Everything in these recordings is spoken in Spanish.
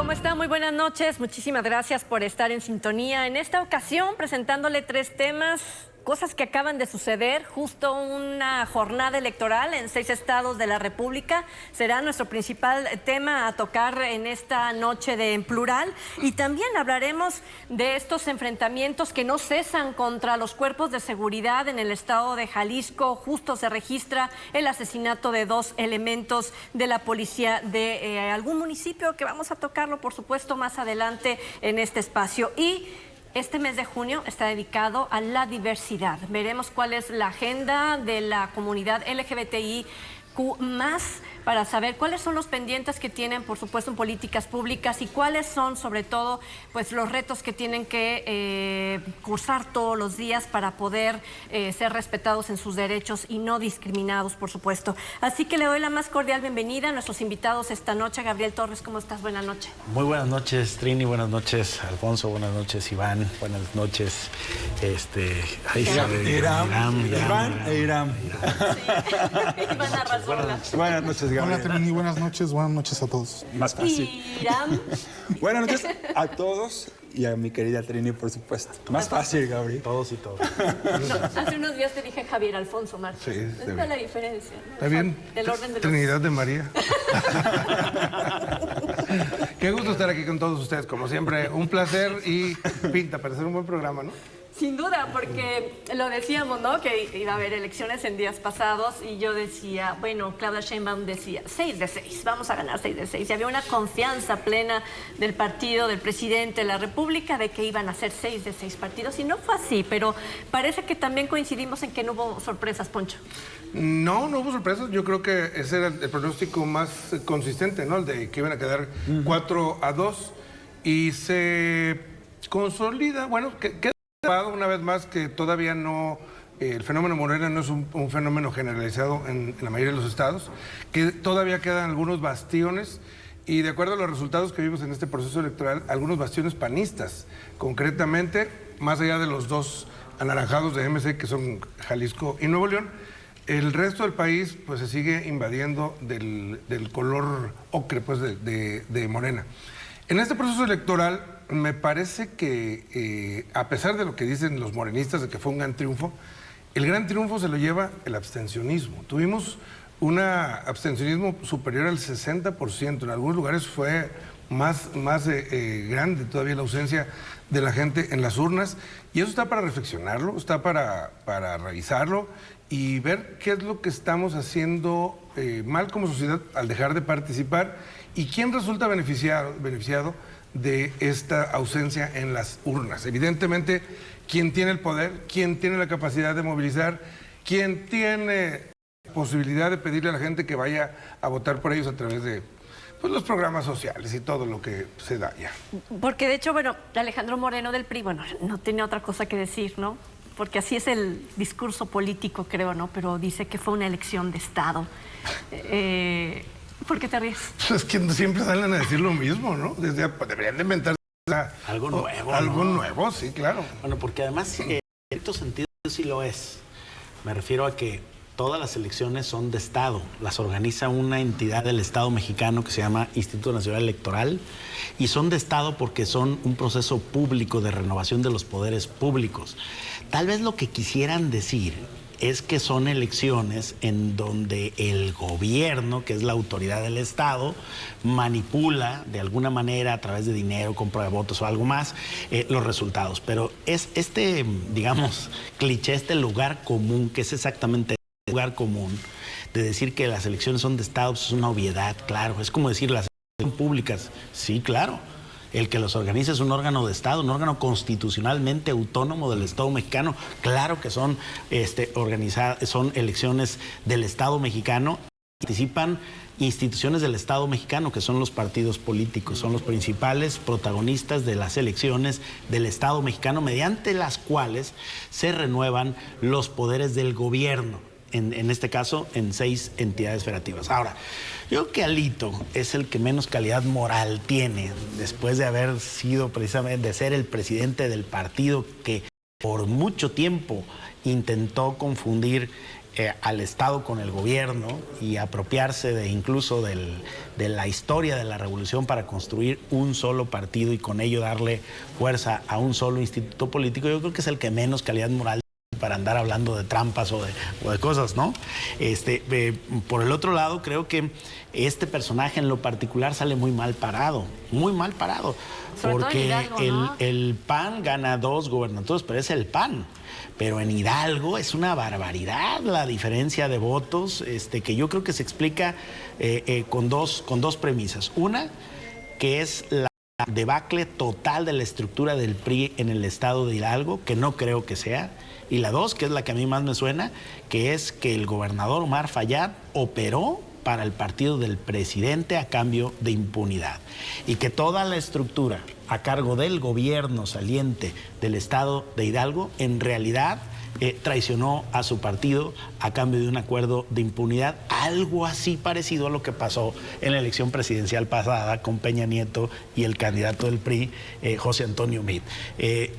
¿Cómo está? Muy buenas noches. Muchísimas gracias por estar en sintonía. En esta ocasión, presentándole 3 temas, cosas que acaban de suceder, justo una jornada electoral en 6 estados de la República. Será nuestro principal tema a tocar en esta noche de En Plural. Y también hablaremos de estos enfrentamientos que no cesan contra los cuerpos de seguridad en el estado de Jalisco. Justo se registra el asesinato de 2 elementos de la policía de algún municipio, que vamos a tocarlo, por supuesto, más adelante en este espacio. Y este mes de junio está dedicado a la diversidad. Veremos cuál es la agenda de la comunidad LGBTIQ+, para saber cuáles son los pendientes que tienen, por supuesto, en políticas públicas y cuáles son, sobre todo, pues los retos que tienen que cursar todos los días para poder ser respetados en sus derechos y no discriminados, por supuesto. Así que le doy la más cordial bienvenida a nuestros invitados esta noche. Gabriel Torres, ¿cómo estás? Buenas noches. Muy buenas noches, Trini. Buenas noches, Alfonso. Buenas noches, Iván. Buenas noches, Iram. Buenas noches, Gabriel. Hola, Trini, buenas noches a todos. Más fácil. Iram. Buenas noches a todos y a mi querida Trini, por supuesto. Más fácil, Gabriel. Todos y todos. No, hace unos días te dije Javier Alfonso Martínez. Sí, ¿Cuál es la diferencia? ¿No? Está bien. Del orden de los... Trinidad de María. Qué gusto estar aquí con todos ustedes, como siempre. Un placer y pinta para hacer un buen programa, ¿no? Sin duda, porque lo decíamos, ¿no? Que iba a haber elecciones en días pasados y yo decía, bueno, Claudia Sheinbaum decía 6 de 6, vamos a ganar 6 de 6. Y había una confianza plena del partido, del presidente de la República, de que iban a ser 6 de 6 partidos. Y no fue así, pero parece que también coincidimos en que no hubo sorpresas, Poncho. No hubo sorpresas. Yo creo que ese era el pronóstico más consistente, ¿no? El de que iban a quedar 4-2 y se consolida, bueno, queda una vez más que todavía no, el fenómeno Morena no es un fenómeno generalizado en la mayoría de los estados, que todavía quedan algunos bastiones y de acuerdo a los resultados que vimos en este proceso electoral, algunos bastiones panistas, concretamente, más allá de los 2 anaranjados de MC que son Jalisco y Nuevo León, el resto del país pues se sigue invadiendo del color ocre pues de Morena. En este proceso electoral me parece que a pesar de lo que dicen los morenistas de que fue un gran triunfo, el gran triunfo se lo lleva el abstencionismo. Tuvimos un abstencionismo superior al 60%, en algunos lugares fue más grande todavía la ausencia de la gente en las urnas, y eso está para reflexionarlo, está para revisarlo y ver qué es lo que estamos haciendo mal como sociedad al dejar de participar y quién resulta beneficiado de esta ausencia en las urnas. Evidentemente, quien tiene el poder, quien tiene la capacidad de movilizar, quien tiene posibilidad de pedirle a la gente que vaya a votar por ellos a través de pues, los programas sociales y todo lo que se da ya. Porque de hecho, bueno, Alejandro Moreno del PRI, bueno, no tiene otra cosa que decir, ¿no? Porque así es el discurso político, creo, ¿no? Pero dice que fue una elección de Estado. ¿Por qué te ríes? Es que siempre salen a decir lo mismo, ¿no? Deberían de inventar algo nuevo. Algo ¿no? nuevo, sí, claro. Bueno, porque además, en cierto sentido sí lo es. Me refiero a que todas las elecciones son de Estado. Las organiza una entidad del Estado mexicano que se llama Instituto Nacional Electoral y son de Estado porque son un proceso público de renovación de los poderes públicos. Tal vez lo que quisieran decir es que son elecciones en donde el gobierno, que es la autoridad del Estado, manipula de alguna manera a través de dinero, compra de votos o algo más, los resultados. Pero es digamos, cliché, este lugar común, que es exactamente el lugar común, de decir que las elecciones son de Estado, pues es una obviedad, claro. Es como decir las elecciones públicas, sí, claro. El que los organiza es un órgano de Estado, un órgano constitucionalmente autónomo del Estado mexicano. Claro que son son elecciones del Estado mexicano. Participan instituciones del Estado mexicano, que son los partidos políticos, son los principales protagonistas de las elecciones del Estado mexicano, mediante las cuales se renuevan los poderes del gobierno. En este caso, en 6 entidades federativas. Ahora, yo creo que Alito es el que menos calidad moral tiene, después de haber sido precisamente, de ser el presidente del partido que por mucho tiempo intentó confundir al Estado con el gobierno y apropiarse incluso de la historia de la revolución para construir un solo partido y con ello darle fuerza a un solo instituto político, yo creo que es el que menos calidad moral para andar hablando de trampas o de cosas, ¿no? Por el otro lado, creo que este personaje en lo particular sale muy mal parado, porque Hidalgo, ¿no? el PAN gana 2 gobernaturas, pero es el PAN. Pero en Hidalgo es una barbaridad la diferencia de votos, que yo creo que se explica con dos premisas. Una, que es la debacle total de la estructura del PRI en el estado de Hidalgo, que no creo que sea. Y la 2, que es la que a mí más me suena, que es que el gobernador Omar Fayad operó para el partido del presidente a cambio de impunidad. Y que toda la estructura a cargo del gobierno saliente del estado de Hidalgo, en realidad traicionó a su partido a cambio de un acuerdo de impunidad, algo así parecido a lo que pasó en la elección presidencial pasada con Peña Nieto y el candidato del PRI, José Antonio Meade.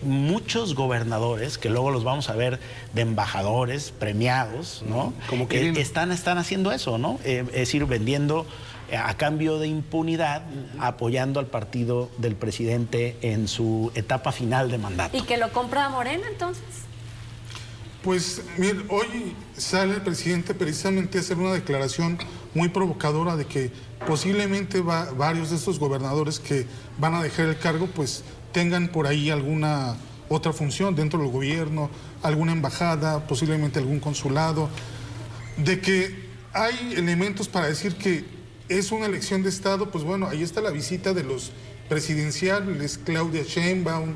Muchos gobernadores, que luego los vamos a ver de embajadores premiados, ¿no? Como que están haciendo eso, ¿no? Es decir, vendiendo a cambio de impunidad, apoyando al partido del presidente en su etapa final de mandato. ¿Y que lo compra Morena, entonces? Pues, mire, hoy sale el presidente precisamente a hacer una declaración muy provocadora de que posiblemente varios de estos gobernadores que van a dejar el cargo, pues tengan por ahí alguna otra función dentro del gobierno, alguna embajada, posiblemente algún consulado, de que hay elementos para decir que es una elección de Estado. Pues bueno, ahí está la visita de los presidenciales, Claudia Sheinbaum,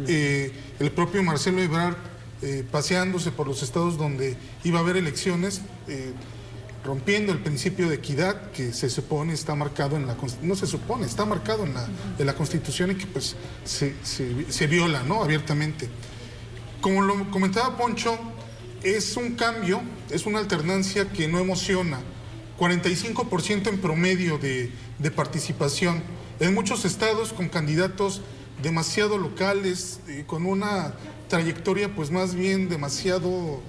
el propio Marcelo Ebrard, paseándose por los estados donde iba a haber elecciones, rompiendo el principio de equidad que se supone está marcado en la Constitución, no se supone, está marcado en la Constitución y que pues se viola, ¿no?, abiertamente. Como lo comentaba Poncho, es un cambio, es una alternancia que no emociona. 45% en promedio de participación en muchos estados con candidatos demasiado locales, con una trayectoria pues más bien demasiado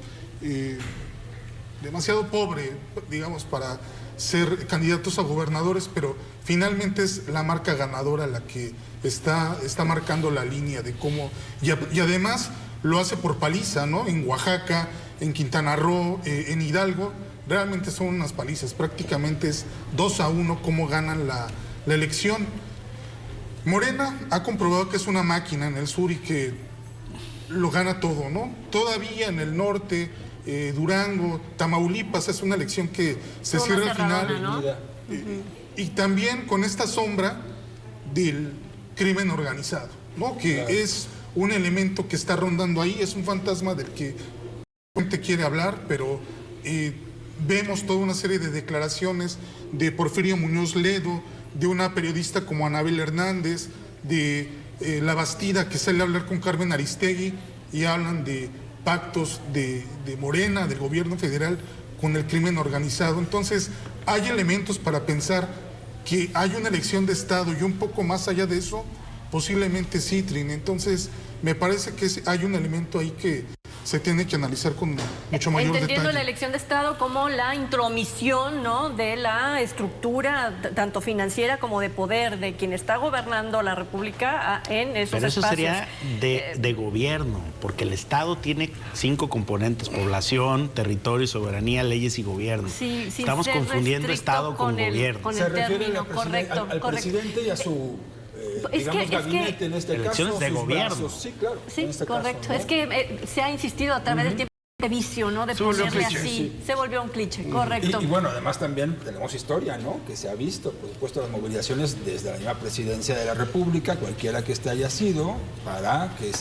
pobre, digamos, para ser candidatos a gobernadores, pero finalmente es la marca ganadora la que está marcando la línea de cómo, y además lo hace por paliza, ¿no? En Oaxaca, en Quintana Roo, en Hidalgo, realmente son unas palizas, prácticamente es 2-1 cómo ganan la elección. Morena ha comprobado que es una máquina en el sur y que lo gana todo, ¿no? Todavía en el norte, Durango, Tamaulipas, es una elección que se cierra al final, ¿no? Y también con esta sombra del crimen organizado, ¿no? Que es un elemento que está rondando ahí, es un fantasma del que la gente quiere hablar, pero vemos toda una serie de declaraciones de Porfirio Muñoz Ledo, de una periodista como Anabel Hernández, de La Bastida, que sale a hablar con Carmen Aristegui y hablan de pactos de Morena, del gobierno federal, con el crimen organizado. Entonces, hay elementos para pensar que hay una elección de Estado y un poco más allá de eso, posiblemente sí, Trin. Entonces, me parece que hay un elemento ahí que se tiene que analizar con mucho mayor Entendiendo detalle. la elección de Estado como la intromisión, ¿no?, de la estructura tanto financiera como de poder de quien está gobernando la República en esos Pero eso espacios. sería de gobierno, porque el Estado tiene 5 componentes: población, territorio, soberanía, leyes y gobierno. Sí, sin Estamos ser confundiendo restricto Estado con gobierno. con Se el refiere término, correcto. al presidente y a su digamos, gabinete, en este elecciones caso, de sus gobierno. brazos. Sí, claro. Sí, en este correcto. caso, ¿no? Es que se ha insistido a través del tiempo de vicio, ¿no?, de Se volvió un ponerle cliché, así. sí. Se volvió un cliché, correcto. Y bueno, además también tenemos historia, ¿no?, que se ha visto, por supuesto, las movilizaciones desde la misma presidencia de la República, cualquiera que este haya sido, para que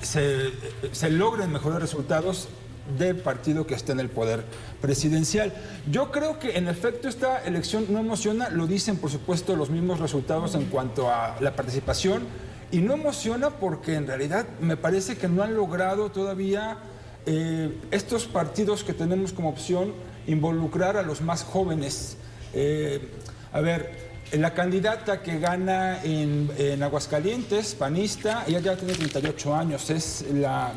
se logren mejores resultados del partido que está en el poder presidencial. Yo creo que en efecto esta elección no emociona, lo dicen por supuesto los mismos resultados en cuanto a la participación, y no emociona porque en realidad me parece que no han logrado todavía estos partidos que tenemos como opción involucrar a los más jóvenes. A ver, la candidata que gana en Aguascalientes, panista, ella ya tiene 38 años, es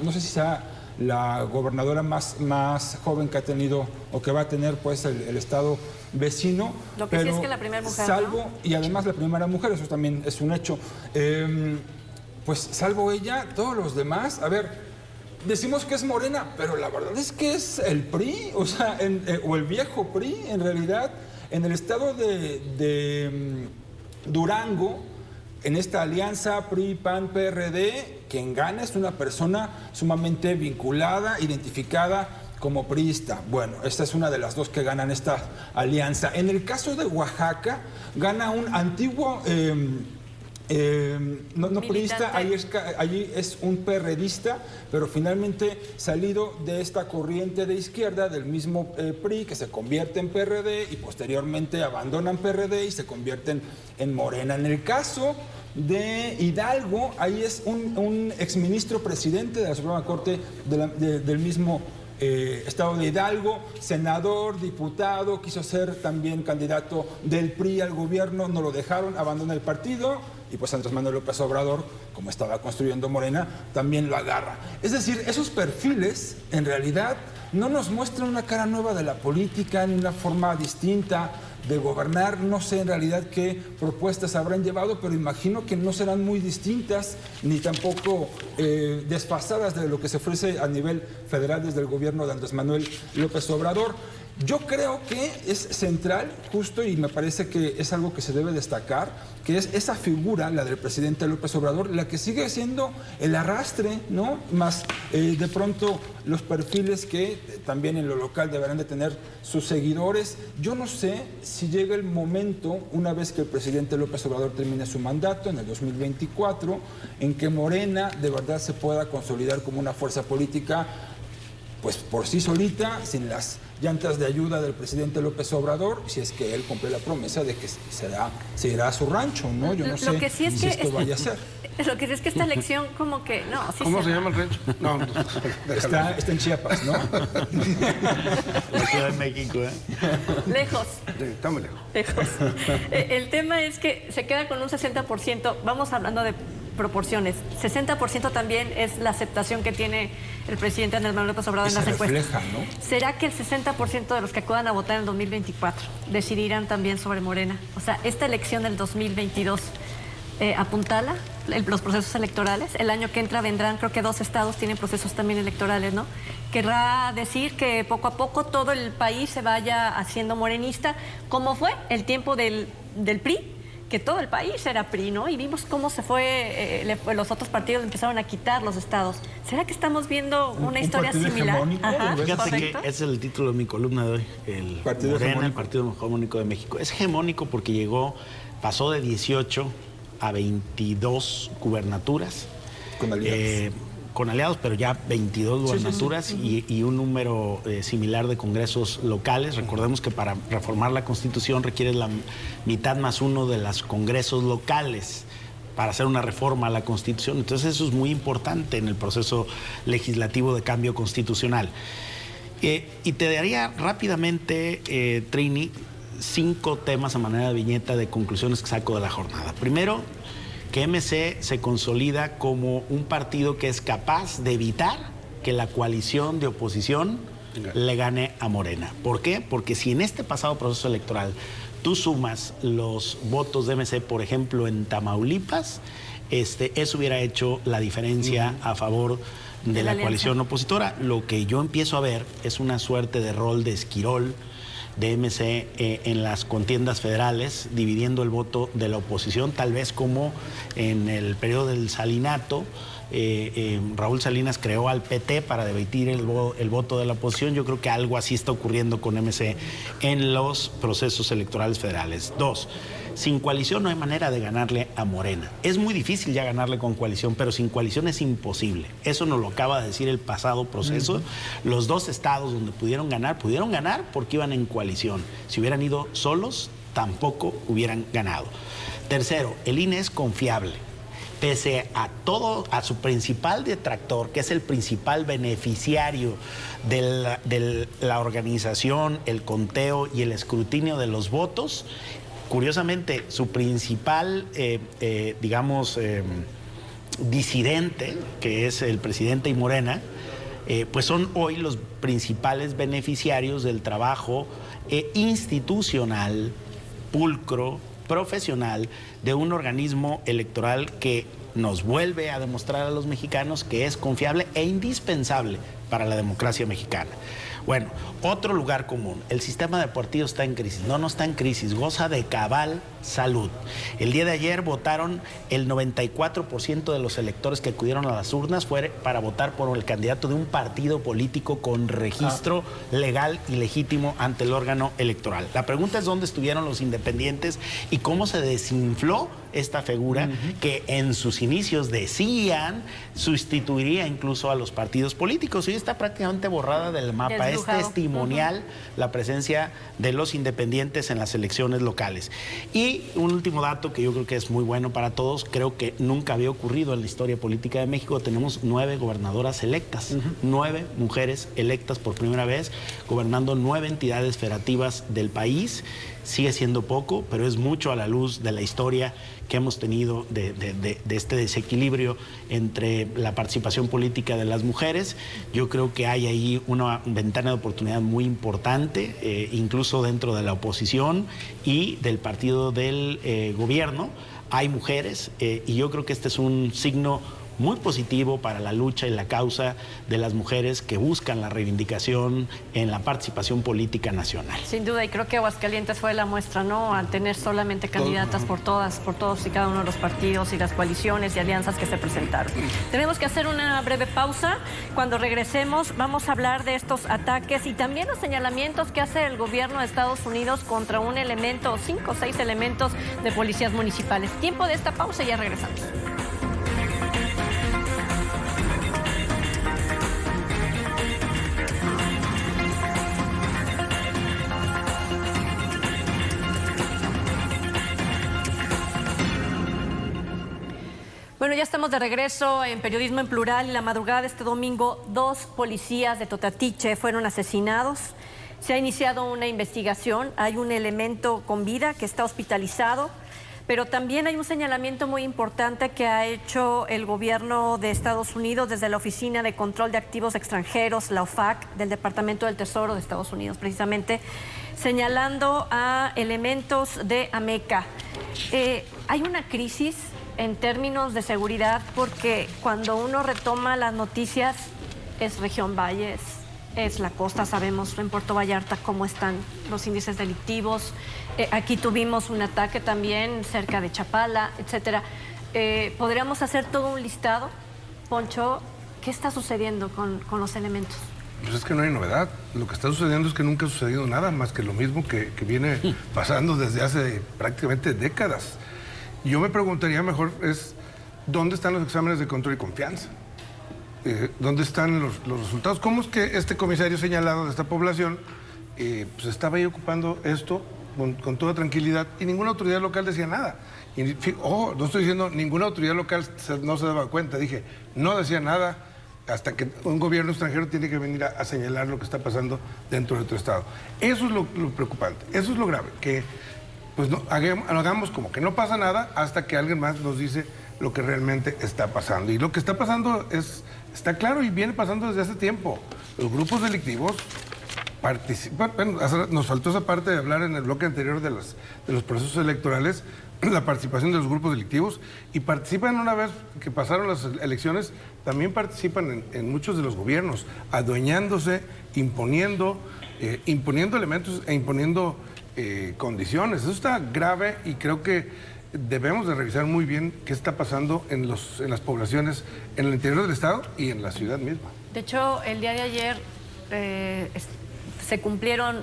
no sé si sea la gobernadora más joven que ha tenido o que va a tener pues el estado vecino. Lo que sí es que la primera mujer, salvo, ¿no? Y además la primera mujer, eso también es un hecho. Pues salvo ella, todos los demás, a ver, decimos que es Morena, pero la verdad es que es el PRI, o sea, o el viejo PRI, en realidad, en el estado de Durango, en esta alianza PRI-PAN-PRD, quien gana es una persona sumamente vinculada, identificada como priista. Bueno, esta es una de las dos que ganan esta alianza. En el caso de Oaxaca, gana un antiguo... no priista, allí es un perredista, pero finalmente salido de esta corriente de izquierda del mismo PRI, que se convierte en PRD y posteriormente abandonan PRD y se convierten en Morena. En el caso de Hidalgo, ahí es un exministro presidente de la Suprema Corte del mismo estado de Hidalgo, senador, diputado, quiso ser también candidato del PRI al gobierno, no lo dejaron, abandona el partido y pues Andrés Manuel López Obrador, como estaba construyendo Morena, también lo agarra. Es decir, esos perfiles en realidad no nos muestran una cara nueva de la política, ni una forma distinta de gobernar. No sé en realidad qué propuestas habrán llevado, pero imagino que no serán muy distintas ni tampoco desfasadas de lo que se ofrece a nivel federal desde el gobierno de Andrés Manuel López Obrador. Yo creo que es central, justo, y me parece que es algo que se debe destacar, que es esa figura, la del presidente López Obrador, la que sigue siendo el arrastre, ¿no? Más de pronto los perfiles que también en lo local deberán de tener sus seguidores. Yo no sé si llega el momento, una vez que el presidente López Obrador termine su mandato en el 2024, en que Morena de verdad se pueda consolidar como una fuerza política pues por sí solita, sin las llantas de ayuda del presidente López Obrador, si es que él cumple la promesa de que se irá a su rancho, ¿no? Yo no sé si esto vaya a ser. Lo que sí es que esta elección como que... No, sí. ¿Cómo se llama el rancho? No, está en Chiapas, ¿no? La Ciudad de México, ¿eh? Lejos. Sí, está muy lejos. Lejos. El tema es que se queda con un 60%, vamos hablando de proporciones, 60% también es la aceptación que tiene el presidente Andrés Manuel López Obrador en las encuestas. ¿No? ¿Será que el 60% de los que acudan a votar en 2024 decidirán también sobre Morena? O sea, esta elección del 2022 apuntala los procesos electorales. El año que entra vendrán, creo que 2 estados tienen procesos también electorales, ¿no? Querrá decir que poco a poco todo el país se vaya haciendo morenista, como fue el tiempo del PRI, que todo el país era PRI, ¿no? Y vimos cómo se fue, los otros partidos empezaron a quitar los estados. ¿Será que estamos viendo una historia similar? Ajá, fíjate que ese es el título de mi columna de hoy, el Partido Morena, Hegemónico. el Partido Hegemónico de México. Es hegemónico porque pasó de 18 a 22 gubernaturas. Con aliados, pero ya 22 gubernaturas sí. Y un número similar de congresos locales. Recordemos que para reformar la Constitución requiere la mitad más uno de los congresos locales para hacer una reforma a la Constitución. Entonces eso es muy importante en el proceso legislativo de cambio constitucional. Y te daría rápidamente, Trini, 5 temas a manera de viñeta de conclusiones que saco de la jornada. Primero, que MC se consolida como un partido que es capaz de evitar que la coalición de oposición le gane a Morena. ¿Por qué? Porque si en este pasado proceso electoral tú sumas los votos de MC, por ejemplo, en Tamaulipas, eso hubiera hecho la diferencia a favor de la coalición opositora. Lo que yo empiezo a ver es una suerte de rol de Esquirol, de MC en las contiendas federales, dividiendo el voto de la oposición, tal vez como en el periodo del Salinato. Raúl Salinas creó al PT para debatir el voto de la oposición. Yo creo que algo así está ocurriendo con MC en los procesos electorales federales. 2, sin coalición no hay manera de ganarle a Morena. Es muy difícil ya ganarle con coalición, pero sin coalición es imposible. Eso nos lo acaba de decir el pasado proceso. Los 2 estados donde pudieron ganar porque iban en coalición. Si hubieran ido solos, tampoco hubieran ganado. Tercero, el INE es confiable. Pese a su principal detractor, que es el principal beneficiario de la organización, el conteo y el escrutinio de los votos, curiosamente, su principal, disidente, que es el presidente y Morena, pues son hoy los principales beneficiarios del trabajo institucional, pulcro, profesional, de un organismo electoral que nos vuelve a demostrar a los mexicanos que es confiable e indispensable para la democracia mexicana. Bueno, otro lugar común, el sistema de partidos está en crisis. No está en crisis, goza de cabal salud. El día de ayer votaron el 94% de los electores que acudieron a las urnas fue para votar por el candidato de un partido político con registro legal y legítimo ante el órgano electoral. La pregunta es dónde estuvieron los independientes y cómo se desinfló esta figura que en sus inicios decían sustituiría incluso a los partidos políticos. Hoy está prácticamente borrada del mapa. Es testimonial la presencia de los independientes en las elecciones locales. Y un último dato que yo creo que es muy bueno para todos, creo que nunca había ocurrido en la historia política de México. Tenemos 9 gobernadoras electas, 9 mujeres electas por primera vez, gobernando 9 entidades federativas del país. Sigue siendo poco, pero es mucho a la luz de la historia que hemos tenido de este desequilibrio entre la participación política de las mujeres. Yo creo que hay ahí una ventana de oportunidad muy importante, incluso dentro de la oposición y del partido del gobierno. Hay mujeres y yo creo que este es un signo muy positivo para la lucha y la causa de las mujeres que buscan la reivindicación en la participación política nacional. Sin duda, y creo que Aguascalientes fue la muestra, ¿no? Al tener solamente candidatas por todos y cada uno de los partidos y las coaliciones y alianzas que se presentaron. Tenemos que hacer una breve pausa. Cuando regresemos vamos a hablar de estos ataques y también los señalamientos que hace el gobierno de Estados Unidos contra un elemento, 5 o 6 elementos de policías municipales. Tiempo de esta pausa y ya regresamos. Bueno, ya estamos de regreso en Periodismo en Plural y la madrugada de este domingo 2 policías de Totatiche fueron asesinados. Se ha iniciado una investigación, hay un elemento con vida que está hospitalizado, pero también hay un señalamiento muy importante que ha hecho el gobierno de Estados Unidos desde la Oficina de Control de Activos Extranjeros, la OFAC, del Departamento del Tesoro de Estados Unidos, precisamente señalando a elementos de Ameca. Hay una crisis en términos de seguridad porque cuando uno retoma las noticias es región Valles, es la costa, sabemos en Puerto Vallarta cómo están los índices delictivos. Aquí tuvimos un ataque también cerca de Chapala, etcétera. ¿Podríamos hacer todo un listado? Poncho, ¿qué está sucediendo con los elementos? Pues es que no hay novedad. Lo que está sucediendo es que nunca ha sucedido nada más que lo mismo que viene pasando desde hace prácticamente décadas. Yo me preguntaría mejor es, ¿dónde están los exámenes de control y confianza? ¿Dónde están los resultados? ¿Cómo es que este comisario señalado de esta población pues estaba ahí ocupando esto con toda tranquilidad y ninguna autoridad local decía nada? Y, no estoy diciendo ninguna autoridad local no se daba cuenta, dije, no decía nada hasta que un gobierno extranjero tiene que venir a señalar lo que está pasando dentro de tu estado. Eso es lo preocupante, eso es lo grave, que pues no hagamos como que no pasa nada hasta que alguien más nos dice lo que realmente está pasando. Y lo que está pasando está claro y viene pasando desde hace tiempo. Los grupos delictivos participan, bueno, nos faltó esa parte de hablar en el bloque anterior de los procesos electorales, la participación de los grupos delictivos, y participan una vez que pasaron las elecciones, también participan en muchos de los gobiernos, adueñándose, imponiendo elementos e imponiendo condiciones. Eso está grave y creo que debemos de revisar muy bien qué está pasando en las poblaciones, en el interior del estado y en la ciudad misma. De hecho, el día de ayer se cumplieron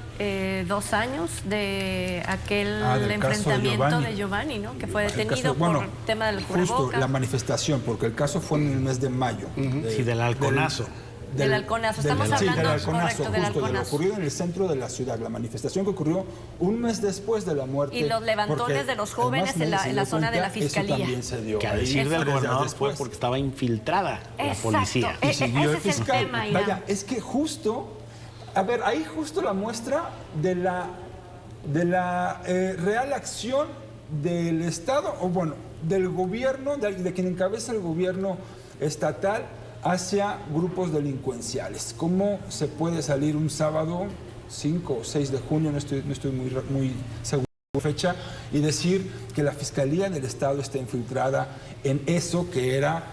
2 años de aquel enfrentamiento de Giovanni, ¿no? Que fue detenido por el tema del cubrebocas. Justo la manifestación, porque el caso fue en el mes de mayo. Sí, del halconazo. Del halconazo, estamos hablando del halconazo, correcto, del halconazo. De lo ocurrido en el centro de la ciudad, la manifestación que ocurrió un mes después de la muerte. Y los levantones de los jóvenes en la zona de la fiscalía. Eso también se dio. Que al decir del gobernador fue porque estaba infiltrada la policía. Y siguió el fiscal. Es el tema, Irán. Vaya, es que justo, a ver, ahí justo la muestra de la real acción del Estado, o bueno, del gobierno, de quien encabeza el gobierno estatal, hacia grupos delincuenciales. ¿Cómo se puede salir un sábado 5 o 6 de junio, no estoy muy seguro de la fecha, y decir que la Fiscalía del Estado está infiltrada en eso que era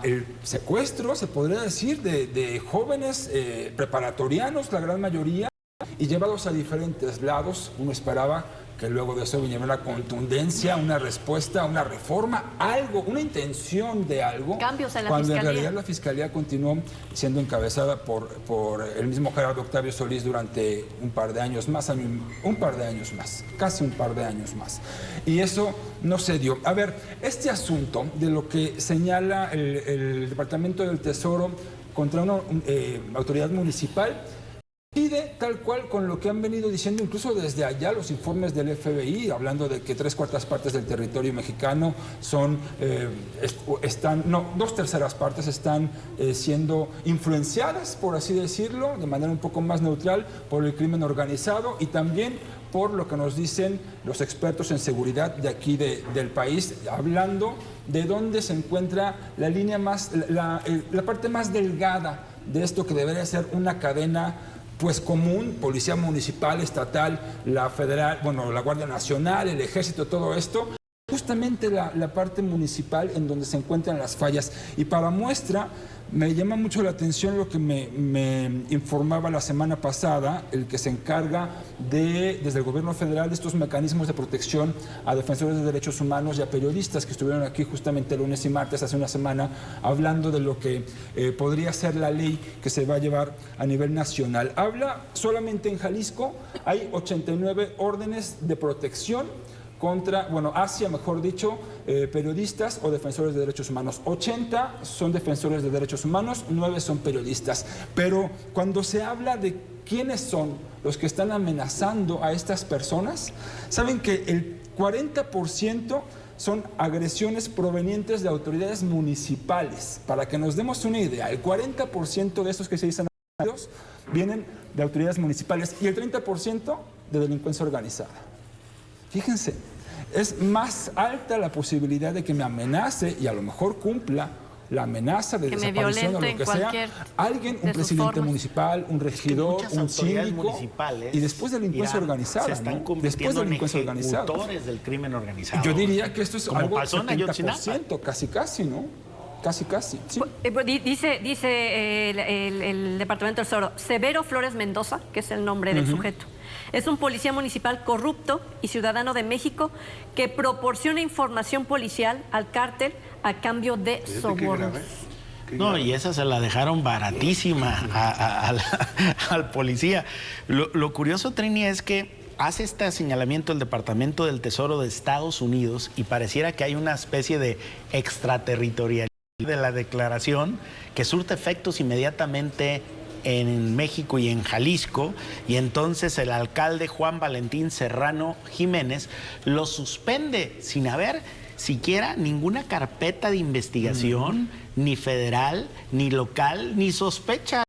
el secuestro, se podría decir, de jóvenes preparatorianos, la gran mayoría, y llevados a diferentes lados? Uno esperaba que luego de eso viniera una contundencia, una respuesta, una reforma, algo, una intención de algo. Cambios en la cuando Fiscalía. En realidad la Fiscalía continuó siendo encabezada por el mismo Gerardo Octavio Solís durante un par de años más, casi un par de años más. Y eso no se dio. A ver, este asunto de lo que señala el Departamento del Tesoro contra una autoridad municipal, pide tal cual con lo que han venido diciendo incluso desde allá los informes del FBI, hablando de que 3/4 partes del territorio mexicano son, 2/3 partes están siendo influenciadas, por así decirlo, de manera un poco más neutral, por el crimen organizado, y también por lo que nos dicen los expertos en seguridad de aquí del país, hablando de dónde se encuentra la línea más, la parte más delgada de esto que debería ser una cadena pues común: policía municipal, estatal, la federal, bueno, la Guardia Nacional, el Ejército, todo esto, justamente la parte municipal en donde se encuentran las fallas. Y para muestra, me llama mucho la atención lo que me informaba la semana pasada el que se encarga desde el gobierno federal, de estos mecanismos de protección a defensores de derechos humanos y a periodistas que estuvieron aquí justamente lunes y martes, hace una semana, hablando de lo que podría ser la ley que se va a llevar a nivel nacional. Habla solamente en Jalisco, hay 89 órdenes de protección hacia, mejor dicho, periodistas o defensores de derechos humanos. 80 son defensores de derechos humanos, 9 son periodistas. Pero cuando se habla de quiénes son los que están amenazando a estas personas, saben que el 40% son agresiones provenientes de autoridades municipales. Para que nos demos una idea, el 40% de estos que se dicen amenazados vienen de autoridades municipales y el 30% de delincuencia organizada. Fíjense, es más alta la posibilidad de que me amenace y a lo mejor cumpla la amenaza de desaparición o lo que sea alguien, un presidente municipal, un regidor, un síndico, y después delincuencia organizada, se están convirtiendo en ejecutores del crimen organizado. Yo diría que esto es como algo pasó en 70%, casi, ¿no? Casi. Sí. Dice el Departamento del Tesoro, Severo Flores Mendoza, que es el nombre del sujeto, es un policía municipal corrupto y ciudadano de México que proporciona información policial al cártel a cambio de sobornos. No, y esa se la dejaron baratísima al policía. Lo curioso, Trini, es que hace este señalamiento el Departamento del Tesoro de Estados Unidos y pareciera que hay una especie de extraterritorialidad de la declaración que surte efectos inmediatamente en México y en Jalisco, y entonces el alcalde Juan Valentín Serrano Jiménez lo suspende sin haber siquiera ninguna carpeta de investigación, ni federal, ni local, ni sospecha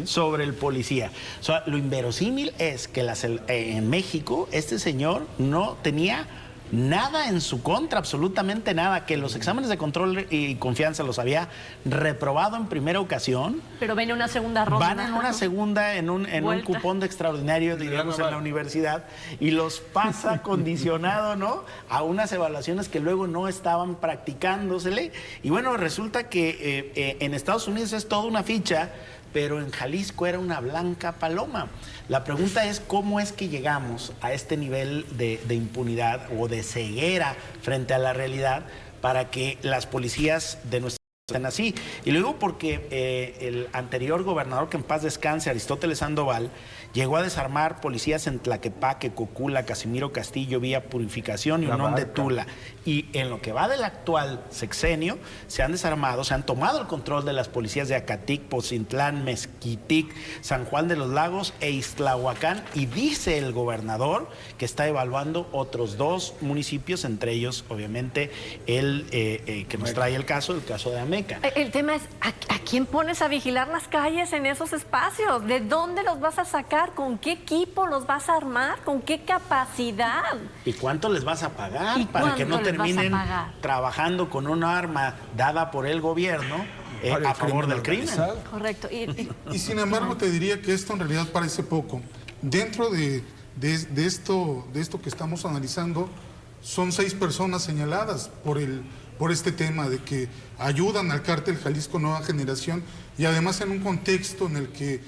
sobre el policía. O sea, lo inverosímil es que en México este señor no tenía nada en su contra, absolutamente nada, que los exámenes de control y confianza los había reprobado en primera ocasión. Pero ven una segunda ronda. Van en una segunda, en un cupón de extraordinario, diríamos, en la universidad, y los pasa condicionado, ¿no?, a unas evaluaciones que luego no estaban practicándosele. Y bueno, resulta que en Estados Unidos es toda una ficha, pero en Jalisco era una blanca paloma. La pregunta es cómo es que llegamos a este nivel de impunidad o de ceguera frente a la realidad para que las policías de nuestra estén así. Y lo digo porque el anterior gobernador, que en paz descanse, Aristóteles Sandoval, llegó a desarmar policías en Tlaquepaque, Cocula, Casimiro Castillo, Vía Purificación y Unión de Tula. Y en lo que va del actual sexenio, se han desarmado, se han tomado el control de las policías de Acatic, Pocintlán, Mezquitic, San Juan de los Lagos e Ixtlahuacán. Y dice el gobernador que está evaluando otros 2 municipios, entre ellos, obviamente, el que nos trae el caso de Ameca. El tema es, ¿a quién pones a vigilar las calles en esos espacios? ¿De dónde los vas a sacar? ¿Con qué equipo los vas a armar? ¿Con qué capacidad? ¿Y cuánto les vas a pagar para que no terminen trabajando con un arma dada por el gobierno para a el favor del crimen. organizado. Correcto. Y sin embargo te diría que esto en realidad parece poco. Dentro de esto que estamos analizando, son 6 personas señaladas por este tema de que ayudan al cártel Jalisco Nueva Generación, y además en un contexto en el que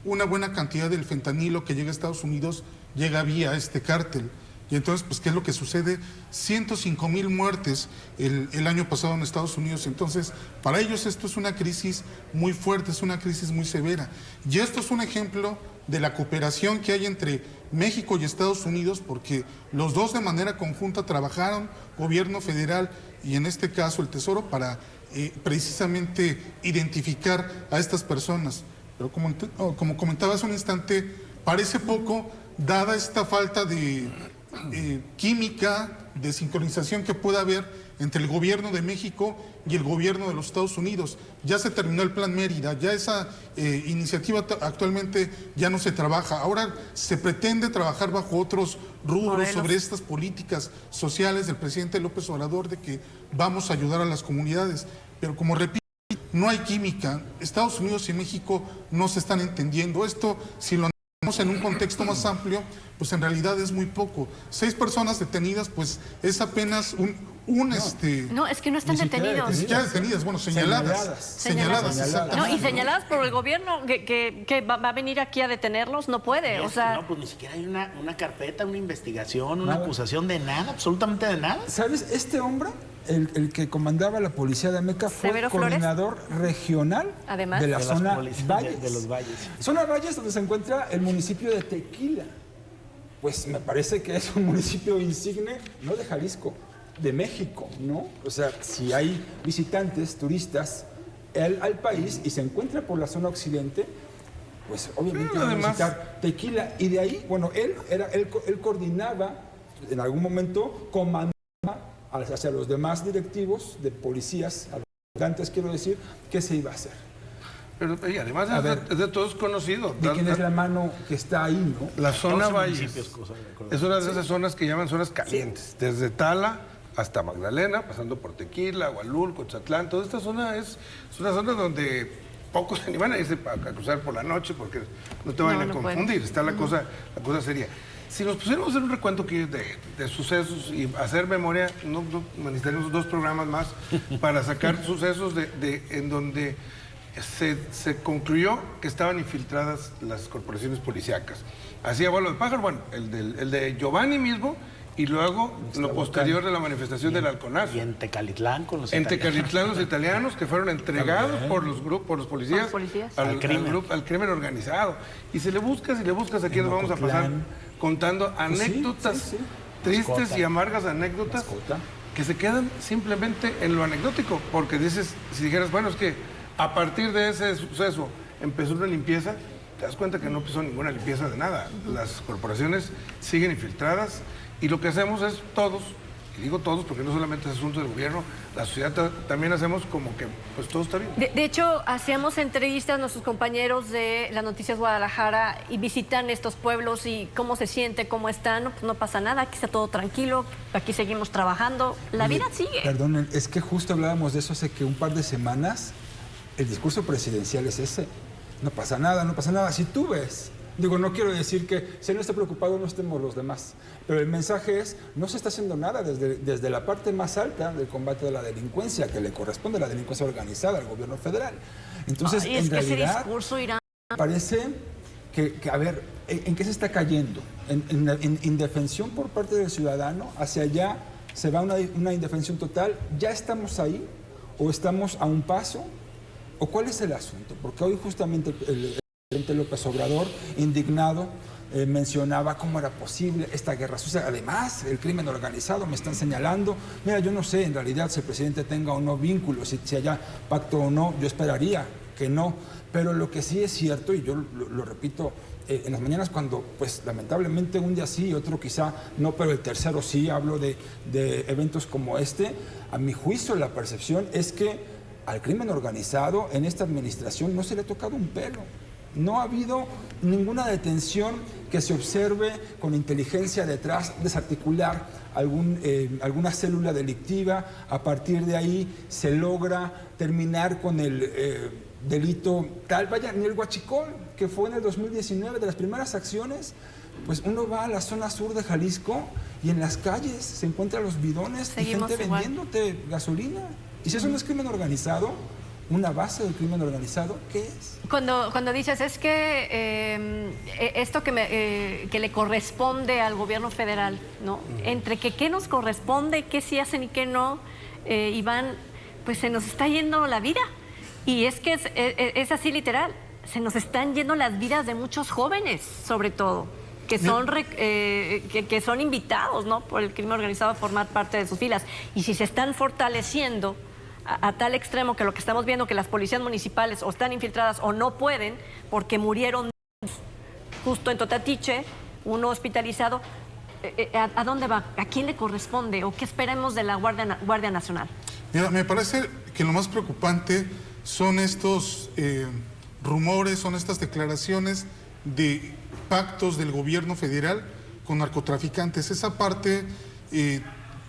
una buena cantidad del fentanilo que llega a Estados Unidos llega vía este cártel. Y entonces, pues, ¿qué es lo que sucede? 105,000 muertes el año pasado en Estados Unidos. Entonces, para ellos esto es una crisis muy fuerte, es una crisis muy severa. Y esto es un ejemplo de la cooperación que hay entre México y Estados Unidos, porque los dos de manera conjunta trabajaron, gobierno federal y en este caso el Tesoro, para precisamente identificar a estas personas. Pero como comentaba hace un instante, parece poco, dada esta falta de química, de sincronización que pueda haber entre el gobierno de México y el gobierno de los Estados Unidos. Ya se terminó el Plan Mérida, ya esa iniciativa actualmente ya no se trabaja. Ahora se pretende trabajar bajo otros rubros sobre estas políticas sociales del presidente López Obrador, de que vamos a ayudar a las comunidades. Pero como repito, no hay química. Estados Unidos y México no se están entendiendo. Esto, si lo analizamos en un contexto más amplio, pues en realidad es muy poco. 6 personas detenidas, pues es apenas No, es que no están detenidos. Ni siquiera detenidas, bueno, señaladas. Exactamente. No, y señaladas por el gobierno que va a venir aquí a detenerlos, no puede. O sea, no, pues ni siquiera hay una carpeta, una investigación, una acusación de nada, absolutamente de nada. ¿Sabes? Este hombre, el que comandaba la policía de Ameca, fue Severo coordinador regional Además, de la zona Valles. De los Valles. Zona Valles, donde se encuentra el municipio de Tequila. Pues me parece que es un municipio insigne, no de Jalisco, de México, ¿no? O sea, si hay visitantes, turistas al país y se encuentra por la zona occidente, pues obviamente van a visitar Tequila. Y de ahí, bueno, él coordinaba, en algún momento comandaba hacia los demás directivos de policías, a los habitantes, quiero decir, qué se iba a hacer. Pero y además es de todos conocido. ¿De quién es la mano que está ahí, no? La zona Valles es una de esas zonas que llaman zonas calientes. Desde Tala hasta Magdalena, pasando por Tequila, Hualulco, Cozatlán. Toda esta zona es una zona donde pocos se animan a irse a cruzar por la noche porque no te vayan a confundir. Pueden. Está la cosa seria. Si nos pusiéramos a hacer un recuento de sucesos y hacer memoria, no necesitaríamos 2 programas más para sacar sucesos en donde se concluyó que estaban infiltradas las corporaciones policíacas. Hacía vuelo de pájaro, bueno, el de Giovanni mismo, y luego lo posterior de la manifestación del Halconazo. Y en Tecalitlán con los en italianos. Tecalitlán los italianos que fueron entregados por los policías, al crimen organizado. Y si le buscas, aquí nos vamos a pasar contando anécdotas tristes y amargas anécdotas que se quedan simplemente en lo anecdótico, porque si dijeras, bueno, es que a partir de ese suceso empezó una limpieza, te das cuenta que no empezó ninguna limpieza de nada. Las corporaciones siguen infiltradas y lo que hacemos es todos, y digo todos porque no solamente es asunto del gobierno, la sociedad también hacemos como que pues todo está bien. De hecho, hacíamos entrevistas a nuestros compañeros de las Noticias Guadalajara y visitan estos pueblos y cómo se siente, cómo están. No, pues no pasa nada, aquí está todo tranquilo, aquí seguimos trabajando, la vida sigue. Perdonen, es que justo hablábamos de eso hace que un par de semanas. El discurso presidencial es ese. No pasa nada, no pasa nada. Si tú ves, digo, no quiero decir que si no esté preocupado no estemos los demás, pero el mensaje es, no se está haciendo nada desde la parte más alta del combate de la delincuencia, que le corresponde a la delincuencia organizada al gobierno federal. Entonces, en realidad, ese discurso irá... parece que, a ver, ¿en qué se está cayendo? En indefensión por parte del ciudadano, hacia allá se va una indefensión total. ¿Ya estamos ahí o estamos a un paso? ¿O cuál es el asunto? Porque hoy justamente el presidente López Obrador, indignado, mencionaba cómo era posible esta guerra sucia. Además, el crimen organizado, me están señalando. Mira, yo no sé en realidad si el presidente tenga o no vínculos, si haya pacto o no, yo esperaría que no. Pero lo que sí es cierto, y yo lo repito, en las mañanas cuando, pues lamentablemente un día sí, otro quizá no, pero el tercero sí, hablo de eventos como este, a mi juicio la percepción es que al crimen organizado en esta administración no se le ha tocado un pelo. No ha habido ninguna detención que se observe con inteligencia detrás, desarticular alguna célula delictiva. A partir de ahí se logra terminar con el delito tal. Vaya, ni el huachicol, que fue en el 2019, de las primeras acciones, pues uno va a la zona sur de Jalisco y en las calles se encuentran los bidones Seguimos y gente igual. vendiéndote gasolina. Y si eso no es crimen organizado, una base del crimen organizado, ¿qué es? Cuando dices, es que esto que le corresponde al gobierno federal, ¿no? Entre que qué nos corresponde, qué sí hacen y qué no, Iván, pues se nos está yendo la vida. Y es que es así literal, se nos están yendo las vidas de muchos jóvenes, sobre todo, que son invitados, ¿no?, por el crimen organizado a formar parte de sus filas. Y si se están fortaleciendo a tal extremo que lo que estamos viendo, que las policías municipales o están infiltradas o no pueden porque murieron justo en Totatiche, uno hospitalizado, ¿a dónde va? ¿A quién le corresponde? ¿O qué esperemos de la Guardia Nacional? Mira, me parece que lo más preocupante son estos rumores, son estas declaraciones de pactos del gobierno federal con narcotraficantes. Esa parte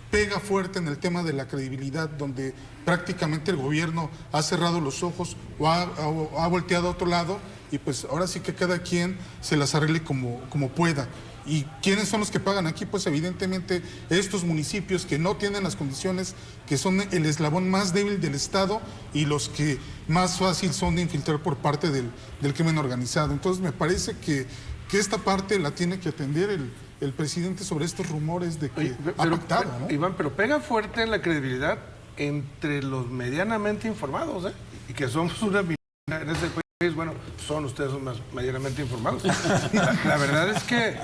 pega fuerte en el tema de la credibilidad, donde prácticamente el gobierno ha cerrado los ojos o ha volteado a otro lado, y pues ahora sí que cada quien se las arregle como pueda. ¿Y quiénes son los que pagan aquí? Pues evidentemente estos municipios que no tienen las condiciones, que son el eslabón más débil del Estado y los que más fácil son de infiltrar por parte del crimen organizado. Entonces me parece que esta parte la tiene que atender el presidente sobre estos rumores de que ha pactado, ¿no? Iván, pero pega fuerte en la credibilidad entre los medianamente informados, ¿eh? Y que somos una minoría en ese país. Bueno, son ustedes más medianamente informados. La verdad es que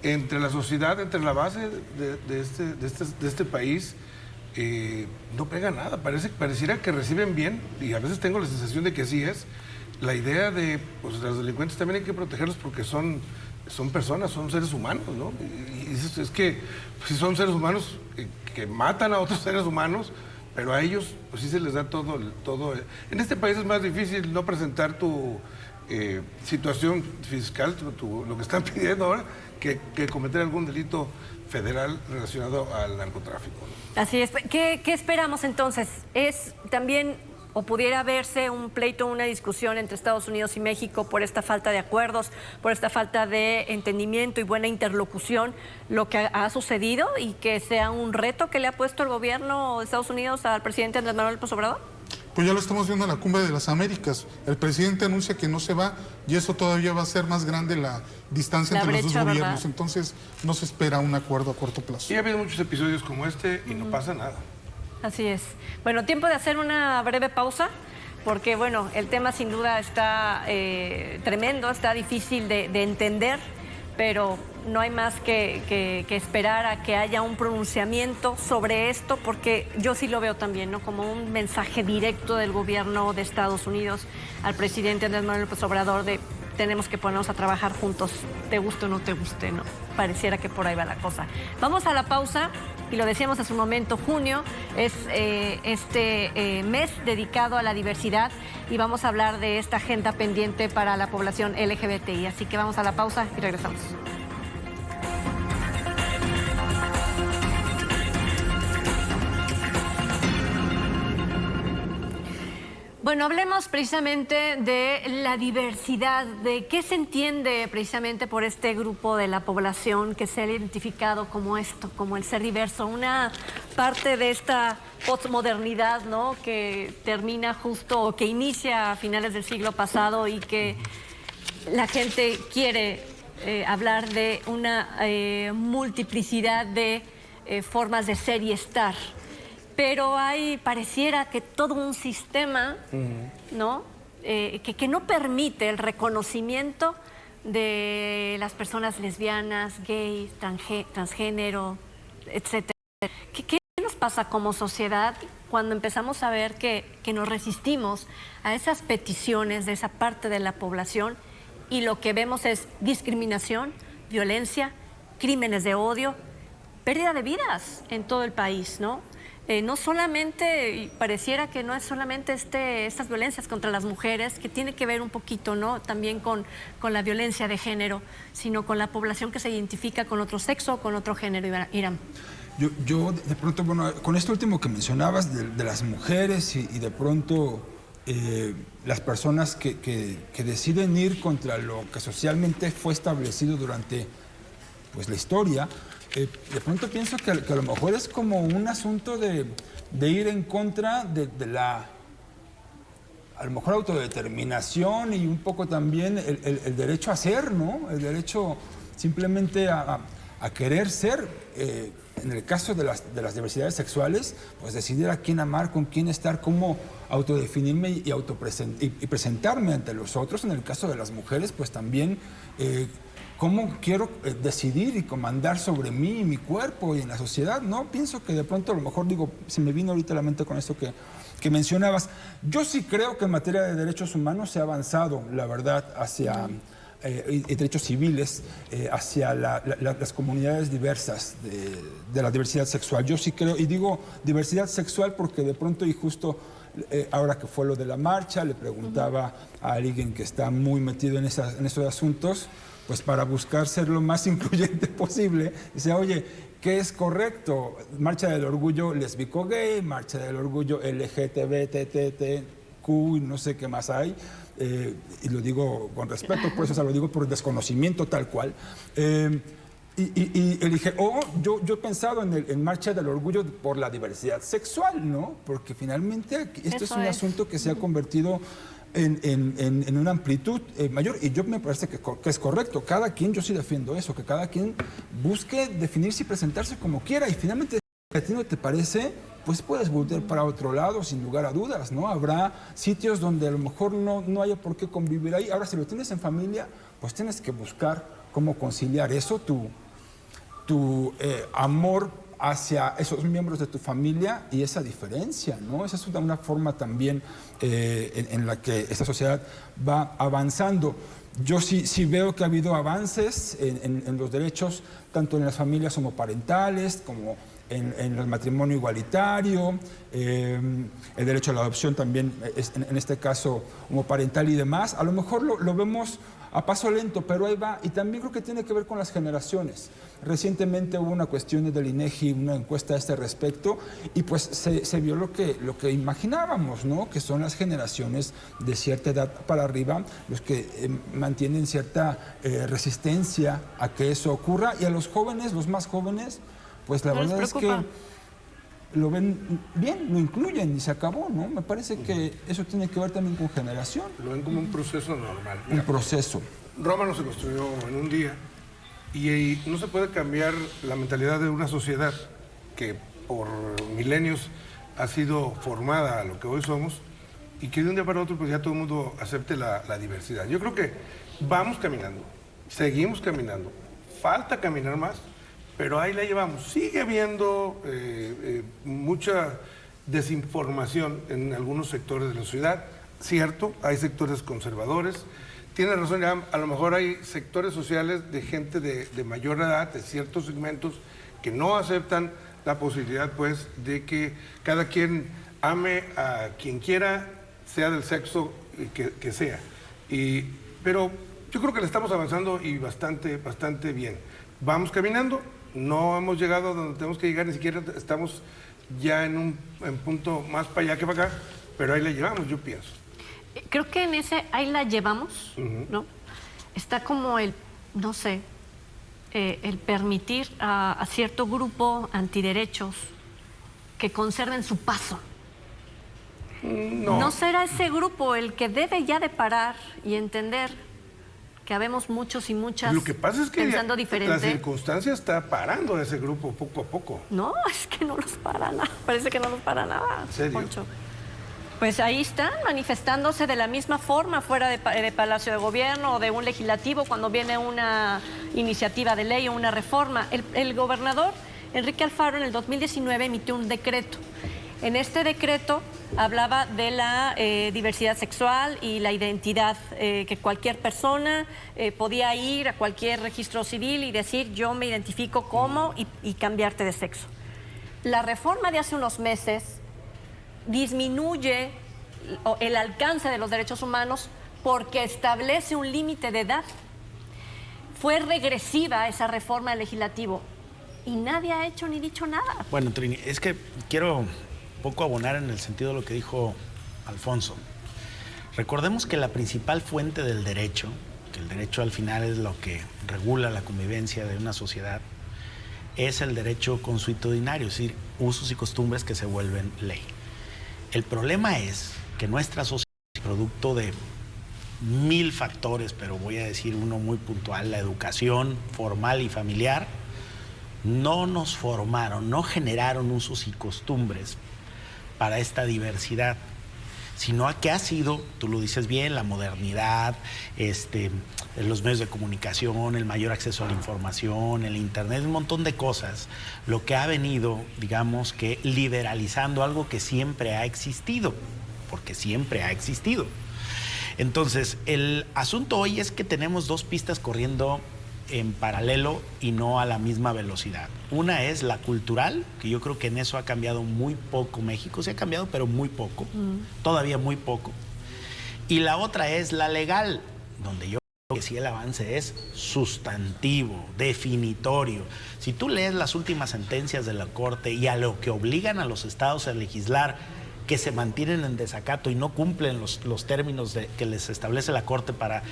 entre la sociedad, entre la base de este país, no pega nada. Pareciera que reciben bien, y a veces tengo la sensación de que así es. La idea de, pues, los delincuentes también hay que protegerlos porque son personas, son seres humanos, ¿no? Y es que si son seres humanos que matan a otros seres humanos, pero a ellos pues sí se les da todo. En este país es más difícil no presentar tu situación fiscal, lo que están pidiendo ahora, que cometer algún delito federal relacionado al narcotráfico, ¿no? Así es. ¿Qué esperamos entonces? ¿Es también, o pudiera verse un pleito, una discusión entre Estados Unidos y México por esta falta de acuerdos, por esta falta de entendimiento y buena interlocución, lo que ha sucedido, y que sea un reto que le ha puesto el gobierno de Estados Unidos al presidente Andrés Manuel López Obrador? Pues ya lo estamos viendo en la Cumbre de las Américas. El presidente anuncia que no se va y eso todavía va a ser más grande la distancia entre los dos gobiernos. ¿Verdad? Entonces no se espera un acuerdo a corto plazo. Y ha habido muchos episodios como este y no pasa nada. Así es. Bueno, tiempo de hacer una breve pausa, porque bueno, el tema sin duda está tremendo, está difícil de entender, pero no hay más que esperar a que haya un pronunciamiento sobre esto, porque yo sí lo veo también, ¿no?, como un mensaje directo del gobierno de Estados Unidos al presidente Andrés Manuel López Obrador de tenemos que ponernos a trabajar juntos, te guste o no te guste, ¿no? Pareciera que por ahí va la cosa. Vamos a la pausa. Y lo decíamos hace un momento, junio es mes dedicado a la diversidad y vamos a hablar de esta agenda pendiente para la población LGBTI. Así que vamos a la pausa y regresamos. Bueno, hablemos precisamente de la diversidad, de qué se entiende precisamente por este grupo de la población que se ha identificado como esto, como el ser diverso, una parte de esta postmodernidad, ¿no?, que termina justo, o que inicia a finales del siglo pasado y que la gente quiere hablar de una multiplicidad de formas de ser y estar. Pero pareciera que todo un sistema, ¿no?, que no permite el reconocimiento de las personas lesbianas, gays, transgénero, etcétera. ¿Qué nos pasa como sociedad cuando empezamos a ver que nos resistimos a esas peticiones de esa parte de la población y lo que vemos es discriminación, violencia, crímenes de odio, pérdida de vidas en todo el país, ¿no? no solamente, y pareciera que no es solamente estas violencias contra las mujeres, que tiene que ver un poquito, ¿no?, también con la violencia de género, sino con la población que se identifica con otro sexo o con otro género, Irán. Yo de pronto, bueno, con esto último que mencionabas de las mujeres y de pronto las personas que deciden ir contra lo que socialmente fue establecido durante pues, la historia, de pronto pienso que a lo mejor es como un asunto de ir en contra de la, a lo mejor, autodeterminación y un poco también el derecho a ser, ¿no? El derecho simplemente a querer ser, en el caso de las diversidades sexuales, pues decidir a quién amar, con quién estar, cómo autodefinirme y presentarme ante los otros. En el caso de las mujeres, pues también cómo quiero decidir y comandar sobre mí y mi cuerpo y en la sociedad, ¿no? Pienso que de pronto, a lo mejor, digo, se me vino ahorita a la mente con esto que mencionabas. Yo sí creo que en materia de derechos humanos se ha avanzado, la verdad, hacia y derechos civiles, hacia las comunidades diversas de la diversidad sexual. Yo sí creo, y digo diversidad sexual porque de pronto, y justo ahora que fue lo de la marcha, le preguntaba a alguien que está muy metido en esos asuntos, pues para buscar ser lo más incluyente posible, dice, oye, ¿qué es correcto? Marcha del orgullo lésbico-gay, marcha del orgullo LGTB-TTQ, no sé qué más hay, y lo digo con respeto, por eso, o sea, lo digo por desconocimiento tal cual. Y elige, yo he pensado en marcha del orgullo por la diversidad sexual, ¿no? Porque finalmente esto es un asunto que se ha convertido en una amplitud mayor, y yo me parece que es correcto. Cada quien, yo sí defiendo eso, que cada quien busque definirse y presentarse como quiera, y finalmente, si a ti no te parece, pues puedes volver para otro lado, sin lugar a dudas, ¿no? Habrá sitios donde a lo mejor no haya por qué convivir ahí. Ahora, si lo tienes en familia, pues tienes que buscar cómo conciliar eso, tu amor hacia esos miembros de tu familia y esa diferencia, ¿no? Esa es una forma también en la que esta sociedad va avanzando. Yo sí veo que ha habido avances en los derechos, tanto en las familias homoparentales como en el matrimonio igualitario, el derecho a la adopción también, en este caso homoparental y demás. A lo mejor lo vemos a paso lento, pero ahí va. Y también creo que tiene que ver con las generaciones. Recientemente hubo una cuestión del INEGI, una encuesta a este respecto, y pues se vio lo que imaginábamos, ¿no? Que son las generaciones de cierta edad para arriba los que mantienen cierta resistencia a que eso ocurra, y a los jóvenes, los más jóvenes, pues la verdad es que lo ven bien, lo incluyen y se acabó, ¿no? Me parece que eso tiene que ver también con generación. Lo ven como un proceso normal. Un proceso. Roma no se construyó en un día, y no se puede cambiar la mentalidad de una sociedad que por milenios ha sido formada a lo que hoy somos, y que de un día para otro pues ya todo el mundo acepte la diversidad. Yo creo que vamos caminando, seguimos caminando, falta caminar más, pero ahí la llevamos. Sigue habiendo mucha desinformación en algunos sectores de la sociedad, cierto, hay sectores conservadores. Tiene razón, ya, a lo mejor hay sectores sociales de gente de mayor edad, de ciertos segmentos, que no aceptan la posibilidad, pues, de que cada quien ame a quien quiera, sea del sexo que sea. Pero yo creo que le estamos avanzando y bastante bien. Vamos caminando, no hemos llegado a donde tenemos que llegar, ni siquiera estamos ya en punto más para allá que para acá, pero ahí la llevamos, yo pienso. Creo que en ese ahí la llevamos, ¿no? Está como no sé, el permitir a cierto grupo antiderechos que conserven su paso. ¿No será ese grupo el que debe ya de parar y entender que habemos muchos y muchas lo que pasa es que pensando diferente? La circunstancia está parando a ese grupo poco a poco. No, es que no los para nada. Parece que no los para nada. ¿En serio? Poncho. Pues ahí están manifestándose de la misma forma fuera de Palacio de Gobierno o de un legislativo cuando viene una iniciativa de ley o una reforma. El gobernador Enrique Alfaro en el 2019 emitió un decreto. En este decreto hablaba de la diversidad sexual y la identidad, que cualquier persona podía ir a cualquier registro civil y decir yo me identifico como y cambiarte de sexo. la reforma de hace unos meses disminuye el alcance de los derechos humanos porque establece un límite de edad. Fue regresiva esa reforma del legislativo y nadie ha hecho ni dicho nada. Bueno, Trini, es que quiero un poco abonar en el sentido de lo que dijo Alfonso. Recordemos que la principal fuente del derecho, que el derecho al final es lo que regula la convivencia de una sociedad, es el derecho consuetudinario, es decir, usos y costumbres que se vuelven ley. El problema es que nuestra sociedad, producto de 1000 factores, pero voy a decir uno muy puntual, la educación formal y familiar, no nos formaron, no generaron usos y costumbres para esta diversidad, sino que ha sido, tú lo dices bien, la modernidad, los medios de comunicación, el mayor acceso a la información, el internet, un montón de cosas, lo que ha venido, digamos que liberalizando algo que siempre ha existido, porque siempre ha existido. Entonces, el asunto hoy es que tenemos dos pistas corriendo en paralelo y no a la misma velocidad. Una es la cultural, que yo creo que en eso ha cambiado muy poco México, se ha cambiado pero muy poco, todavía muy poco. Y la otra es la legal, donde yo creo que sí el avance es sustantivo, definitorio. Si tú lees las últimas sentencias de la Corte y a lo que obligan a los estados a legislar, que se mantienen en desacato y no cumplen los términos que les establece la Corte para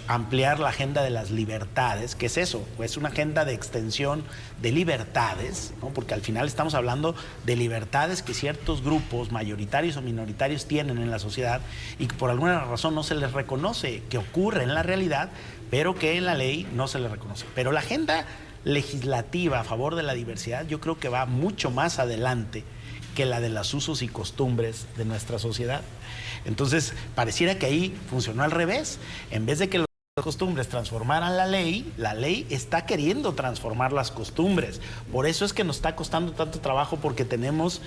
ampliar la agenda de las libertades, ¿qué es eso? Es una agenda de extensión de libertades, ¿no? Porque al final estamos hablando de libertades que ciertos grupos, mayoritarios o minoritarios, tienen en la sociedad y que por alguna razón no se les reconoce, que ocurre en la realidad, pero que en la ley no se les reconoce. Pero la agenda legislativa a favor de la diversidad yo creo que va mucho más adelante que la de los usos y costumbres de nuestra sociedad. Entonces, pareciera que ahí funcionó al revés. En vez de que las costumbres transformaran la ley está queriendo transformar las costumbres. Por eso es que nos está costando tanto trabajo, porque tenemos,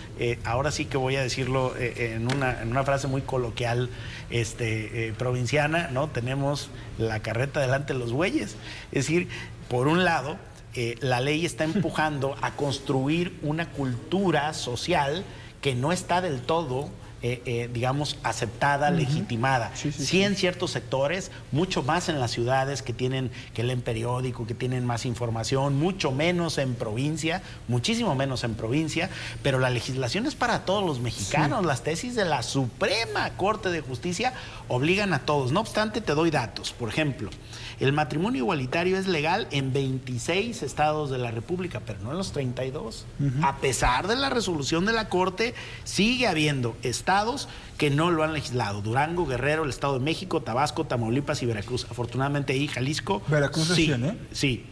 ahora sí que voy a decirlo en una frase muy coloquial provinciana, ¿no? Tenemos la carreta delante de los bueyes. Es decir, por un lado, la ley está empujando a construir una cultura social que no está del todo, digamos, aceptada, legitimada. Sí, en ciertos sectores, mucho más en las ciudades que leen periódico, que tienen más información, mucho menos en provincia, muchísimo menos en provincia, pero la legislación es para todos los mexicanos. Las tesis de la Suprema Corte de Justicia obligan a todos. No obstante, te doy datos. Por ejemplo, el matrimonio igualitario es legal en 26 estados de la República, pero no en los 32. A pesar de la resolución de la Corte, sigue habiendo estados que no lo han legislado. Durango, Guerrero, el Estado de México, Tabasco, Tamaulipas y Veracruz. Afortunadamente ahí Jalisco. Veracruz sí, recién, ¿eh? Sí.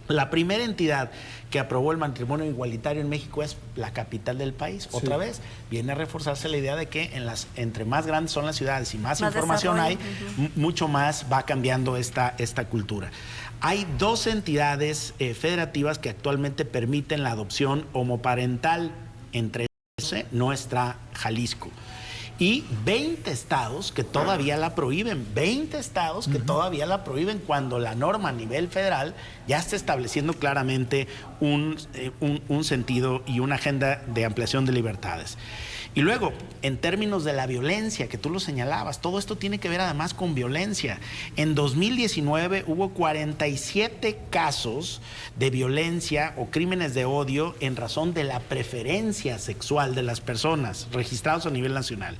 La primera entidad que aprobó el matrimonio igualitario en México es la capital del país. Otra vez, viene a reforzarse la idea de que entre más grandes son las ciudades y más información hay, mucho más va cambiando esta cultura. Hay 2 entidades federativas que actualmente permiten la adopción homoparental. Entre ellos no está Jalisco. Y 20 estados que todavía la prohíben, 20 estados que todavía la prohíben, cuando la norma a nivel federal ya está estableciendo claramente un sentido y una agenda de ampliación de libertades. Y luego, en términos de la violencia, que tú lo señalabas, todo esto tiene que ver además con violencia. En 2019 hubo 47 casos de violencia o crímenes de odio en razón de la preferencia sexual de las personas, registrados a nivel nacional.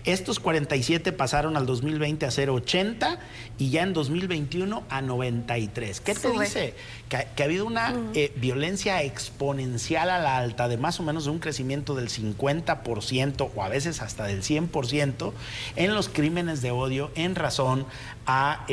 Estos 47 pasaron al 2020 a ser 80 y ya en 2021 a 93. ¿Qué te dice? Que ha habido una violencia exponencial a la alta, de más o menos de un crecimiento del 50% o a veces hasta del 100% en los crímenes de odio en razón a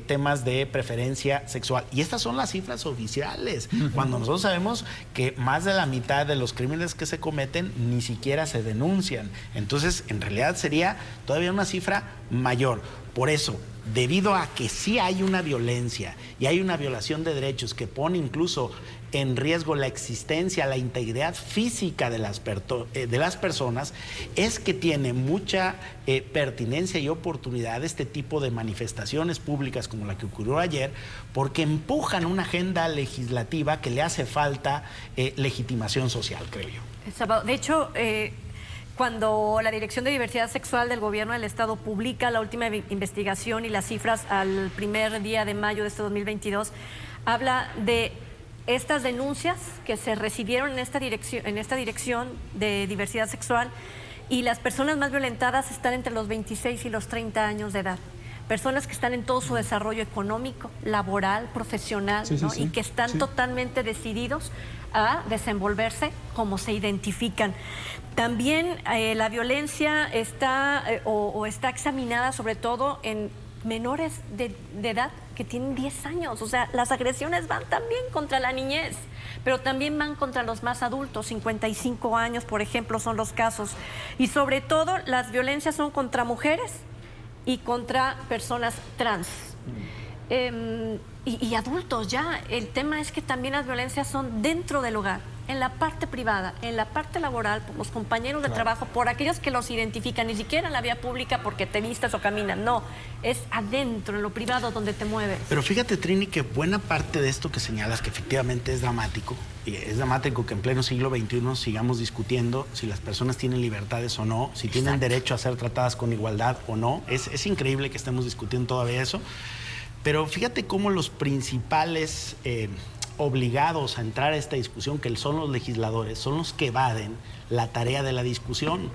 temas de preferencia sexual. Y estas son las cifras oficiales, cuando nosotros sabemos que más de la mitad de los crímenes que se cometen ni siquiera se denuncian. Entonces, en realidad sería todavía una cifra mayor. Por eso, debido a que sí hay una violencia y hay una violación de derechos que pone incluso en riesgo la existencia, la integridad física de las personas, es que tiene mucha pertinencia y oportunidad este tipo de manifestaciones públicas como la que ocurrió ayer, porque empujan una agenda legislativa que le hace falta legitimación social, creo yo. De hecho, cuando la Dirección de Diversidad Sexual del Gobierno del Estado publica la última investigación y las cifras al primer día de mayo de este 2022, habla de estas denuncias que se recibieron en esta dirección de diversidad sexual, y las personas más violentadas están entre los 26 y los 30 años de edad. Personas que están en todo su desarrollo económico, laboral, profesional, ¿no? Y que están totalmente decididos a desenvolverse como se identifican. También la violencia está está examinada sobre todo en menores de edad que tienen 10 años. O sea, las agresiones van también contra la niñez, pero también van contra los más adultos, 55 años, por ejemplo, son los casos. Y sobre todo, las violencias son contra mujeres y contra personas trans. Y adultos ya. El tema es que también las violencias son dentro del hogar, en la parte privada, en la parte laboral, por los compañeros de trabajo, por aquellos que los identifican, ni siquiera en la vía pública porque te vistas o caminas, no, es adentro, en lo privado donde te mueves. Pero fíjate, Trini, que buena parte de esto que señalas, que efectivamente es dramático, y es dramático que en pleno siglo XXI sigamos discutiendo si las personas tienen libertades o no, si tienen derecho a ser tratadas con igualdad o no. Es increíble que estemos discutiendo todavía eso, pero fíjate cómo los principales obligados a entrar a esta discusión, que son los legisladores, son los que evaden la tarea de la discusión,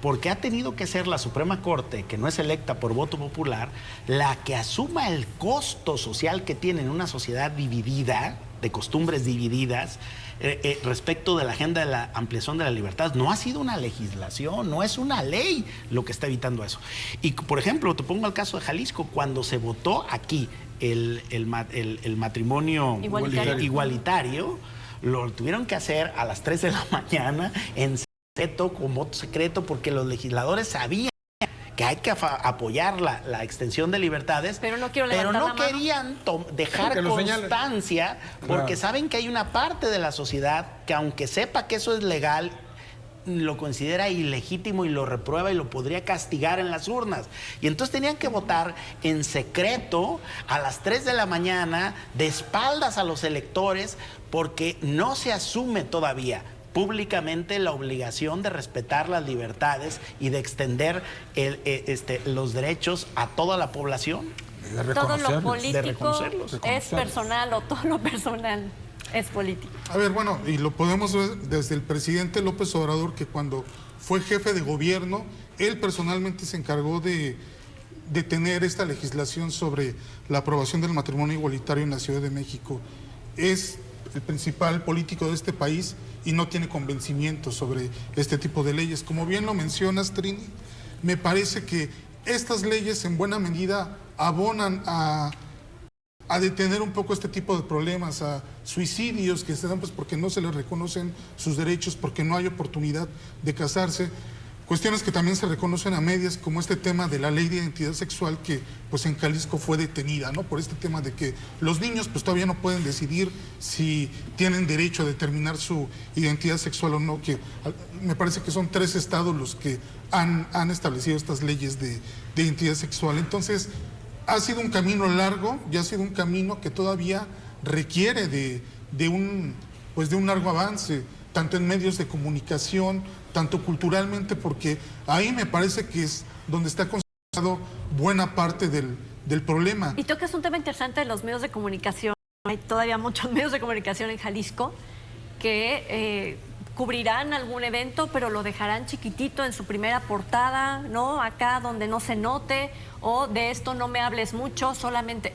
porque ha tenido que ser la Suprema Corte, que no es electa por voto popular, la que asuma el costo social que tiene en una sociedad dividida, de costumbres divididas, respecto de la agenda de la ampliación de la libertad. No ha sido una legislación, no es una ley lo que está evitando eso. Y, por ejemplo, te pongo el caso de Jalisco, cuando se votó aquí el matrimonio igualitario, lo tuvieron que hacer a las 3 de la mañana en secreto, con voto secreto, porque los legisladores sabían que hay que apoyar la extensión de libertades, pero no querían dejar constancia, porque saben que hay una parte de la sociedad que, aunque sepa que eso es legal, lo considera ilegítimo y lo reprueba y lo podría castigar en las urnas. Y entonces tenían que votar en secreto a las 3 de la mañana, de espaldas a los electores, porque no se asume todavía públicamente la obligación de respetar las libertades y de extender los derechos a toda la población. Todo lo político es personal, o todo lo personal es político. A ver, bueno, y lo podemos ver desde el presidente López Obrador, que cuando fue jefe de gobierno, él personalmente se encargó de tener esta legislación sobre la aprobación del matrimonio igualitario en la Ciudad de México. Es el principal político de este país y no tiene convencimiento sobre este tipo de leyes. Como bien lo mencionas, Trini, me parece que estas leyes en buena medida abonan a detener un poco este tipo de problemas, a suicidios que se dan pues porque no se les reconocen sus derechos, porque no hay oportunidad de casarse. Cuestiones que también se reconocen a medias, como este tema de la ley de identidad sexual, que pues en Jalisco fue detenida, ¿no? Por este tema de que los niños pues todavía no pueden decidir si tienen derecho a determinar su identidad sexual o no, que me parece que son 3 estados los que han establecido estas leyes de identidad sexual. Entonces, ha sido un camino largo y ha sido un camino que todavía requiere de un largo avance, tanto en medios de comunicación, tanto culturalmente, porque ahí me parece que es donde está concentrado buena parte del problema. Y tocas un tema interesante de los medios de comunicación. Hay todavía muchos medios de comunicación en Jalisco que cubrirán algún evento, pero lo dejarán chiquitito en su primera portada, ¿no? Acá donde no se note, o de esto no me hables mucho, solamente...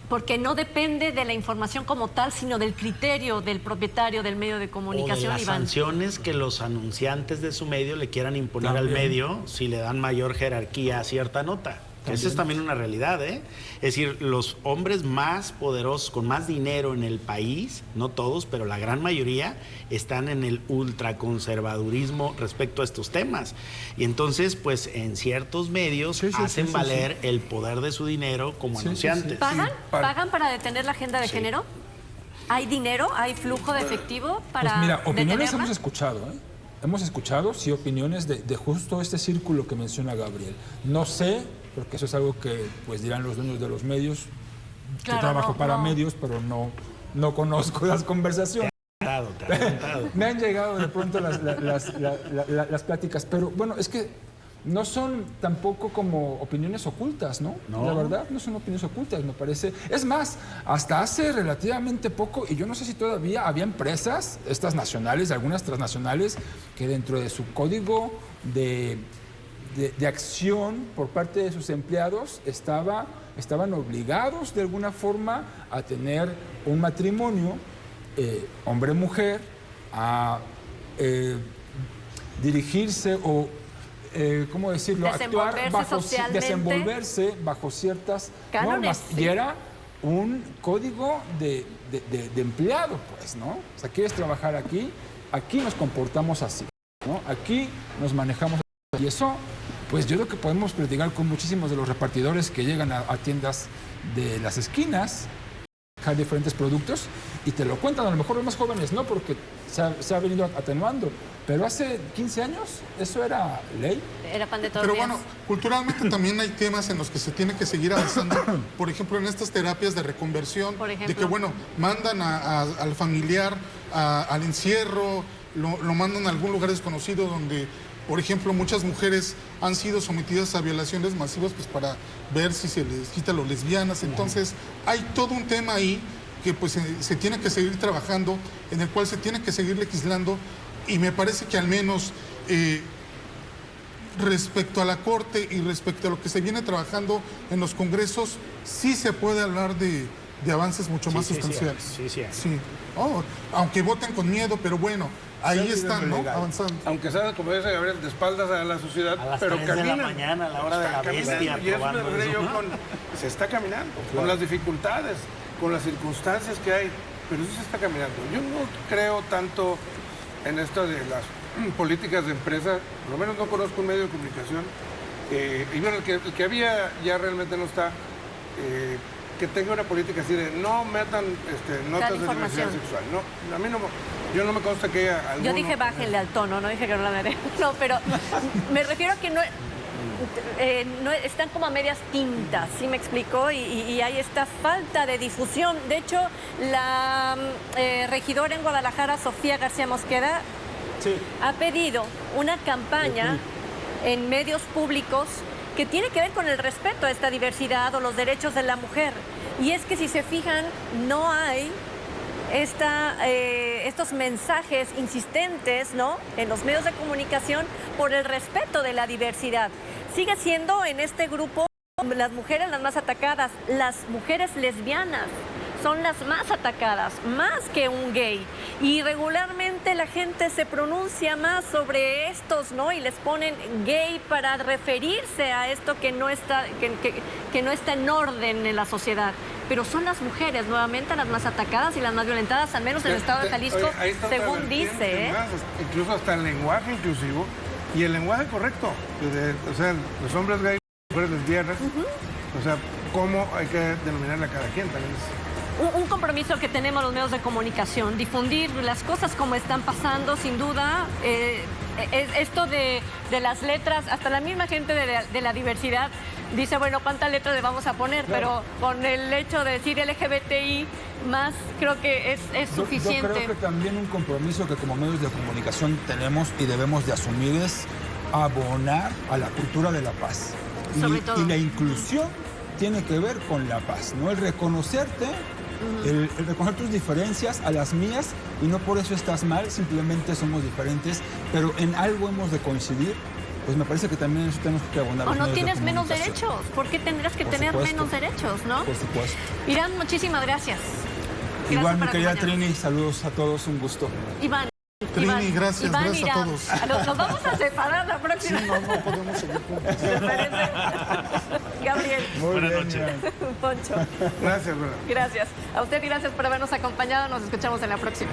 Porque no depende de la información como tal, sino del criterio del propietario del medio de comunicación. O de las sanciones que los anunciantes de su medio le quieran imponer al medio si le dan mayor jerarquía a cierta nota. Esa es también una realidad, ¿eh? Es decir, los hombres más poderosos, con más dinero en el país, no todos, pero la gran mayoría, están en el ultraconservadurismo respecto a estos temas. Y entonces, pues, en ciertos medios hacen valer el poder de su dinero como anunciantes. ¿Pagan para detener la agenda de género? ¿Hay dinero? ¿Hay flujo de efectivo para Pues mira, opiniones detenerla? hemos escuchado, ¿eh? Hemos escuchado, sí, opiniones de justo este círculo que menciona Gabriel. No sé, porque eso es algo que pues dirán los dueños de los medios. Claro, Yo trabajo no, para no. medios, pero no conozco las conversaciones. Te ha preguntado. Me han llegado de pronto las pláticas, pero bueno, es que no son tampoco como opiniones ocultas, ¿no? No. La verdad, no son opiniones ocultas, me parece. Es más, hasta hace relativamente poco, y yo no sé si todavía había empresas, estas nacionales, algunas transnacionales, que dentro de su código de acción por parte de sus empleados estaban obligados de alguna forma a tener un matrimonio hombre-mujer, a dirigirse o, ¿cómo decirlo?, actuar desenvolverse bajo ciertas Cánones, normas. sí. Y era un código de empleado, pues, ¿no? O sea, quieres trabajar aquí nos comportamos así, ¿no? Aquí nos manejamos así. Y eso, pues yo creo que podemos platicar con muchísimos de los repartidores que llegan a tiendas de las esquinas, dejar diferentes productos y te lo cuentan. A lo mejor los más jóvenes no, porque se ha venido atenuando, pero hace 15 años eso era ley. Era pan de todos Pero los días. bueno, culturalmente también hay temas en los que se tiene que seguir avanzando. Por ejemplo, en estas terapias de reconversión, Por ejemplo. de que, bueno, mandan al familiar al encierro, lo mandan a algún lugar desconocido donde, por ejemplo, muchas mujeres han sido sometidas a violaciones masivas pues para ver si se les quita lo lesbianas. Entonces, hay todo un tema ahí que pues se tiene que seguir trabajando, en el cual se tiene que seguir legislando, y me parece que al menos respecto a la Corte y respecto a lo que se viene trabajando en los congresos, sí se puede hablar de avances mucho más sustanciales. Sí. Oh, aunque voten con miedo, pero bueno, ahí Sí, están, ¿no? legal. Avanzando. Aunque sea, como dice Gabriel, de espaldas a la sociedad, A las pero 3 de la caminan. mañana, a la hora de Están la caminando, bestia, y eso me probando refería eso. yo se está caminando, con las dificultades, con las circunstancias que hay, pero eso se está caminando. Yo no creo tanto en esto de las políticas de empresa, por lo menos no conozco un medio de comunicación, y bueno, el que había ya realmente no está, que tenga una política así de no metan notas de diversidad información. sexual. No, a mí yo no me consta que haya alguno. Yo dije bájenle al tono, no dije que no la veré. No, pero me refiero a que no están como a medias tintas, ¿sí me explico? Y hay esta falta de difusión. De hecho, la regidora en Guadalajara, Sofía García Mosqueda, ha pedido una campaña en medios públicos que tiene que ver con el respeto a esta diversidad o los derechos de la mujer. Y es que si se fijan, no hay estos mensajes insistentes, ¿no?, en los medios de comunicación por el respeto de la diversidad. Sigue siendo en este grupo las mujeres las más atacadas, las mujeres lesbianas son las más atacadas, más que un gay. Y regularmente la gente se pronuncia más sobre estos, ¿no? Y les ponen gay para referirse a esto que no está en orden en la sociedad. Pero son las mujeres nuevamente las más atacadas y las más violentadas, al menos en el estado de Jalisco, Oye, ahí está otra según vertiente dice. más, incluso hasta el lenguaje inclusivo y el lenguaje correcto. O sea, los hombres gays, las mujeres lesbianas. O sea, cómo hay que denominarle a cada quien también. Un compromiso que tenemos los medios de comunicación, difundir las cosas como están pasando, sin duda. Esto de las letras, hasta la misma gente de la diversidad dice, bueno, ¿cuántas letras le vamos a poner? Claro. Pero con el hecho de decir LGBTI más, creo que es suficiente. Yo creo que también un compromiso que como medios de comunicación tenemos y debemos de asumir es abonar a la cultura de la paz. Sobre todo. Y la inclusión tiene que ver con la paz, ¿no? El reconocerte, el reconocer tus diferencias a las mías, y no por eso estás mal, simplemente somos diferentes, pero en algo hemos de coincidir. Pues me parece que también eso tenemos que abonar. O los no medios de tienes menos comunicación. derechos. ¿Por qué tendrás que Por tener supuesto. menos derechos, no? Por supuesto. Irán, muchísimas gracias. Igual, mi por querida acompañarnos. Trini, saludos a todos, un gusto. Iván. Trini, gracias a Irán. todos. Nos vamos a separar la Sí, próxima. no podemos seguir juntos. ¿Te parece? Gabriel. Buenas noches. Poncho. Gracias, ¿verdad? Gracias. A usted gracias por habernos acompañado. Nos escuchamos en la próxima.